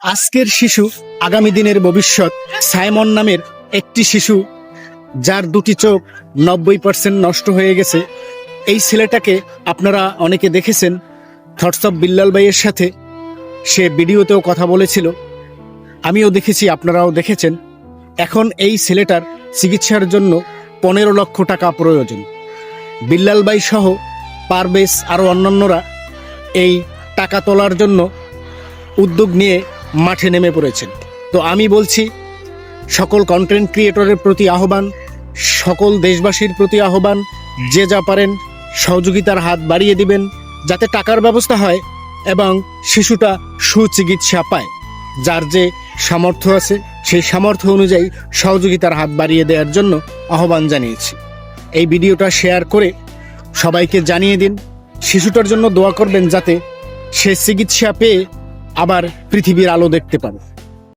আজকের শিশু আগামী দিনের ভবিষ্যৎ। সাইমন নামের একটি শিশু, যার দুটি চোখ 90% নষ্ট হয়ে গেছে। এই ছেলেটাকে আপনারা অনেকে দেখেছেন থটস অফ বিল্লাল ভাইয়ের সাথে, সে ভিডিওতেও কথা বলেছিল, আমিও দেখেছি, আপনারাও দেখেছেন। এখন এই ছেলেটার চিকিৎসার জন্য 15 লক্ষ টাকা প্রয়োজন। বিল্লাল ভাই সহ পারভেজ আরও অন্যান্যরা এই টাকা তোলার জন্য উদ্যোগ নিয়ে মাঠে নেমে পড়েছেন। তো আমি বলছি, সকল কন্টেন্ট ক্রিয়েটরের প্রতি আহ্বান, সকল দেশবাসীর প্রতি আহ্বান, যে যা পারেন সহযোগিতার হাত বাড়িয়ে দিবেন, যাতে টাকার ব্যবস্থা হয় এবং শিশুটা সুচিকিৎসা পায়। যার যে সামর্থ্য আছে সেই সামর্থ্য অনুযায়ী সহযোগিতার হাত বাড়িয়ে দেওয়ার জন্য আহ্বান জানিয়েছি। এই ভিডিওটা শেয়ার করে সবাইকে জানিয়ে দিন। শিশুটার জন্য দোয়া করবেন যাতে সে চিকিৎসা পেয়ে আবার পৃথিবীর আলো দেখতে পারে।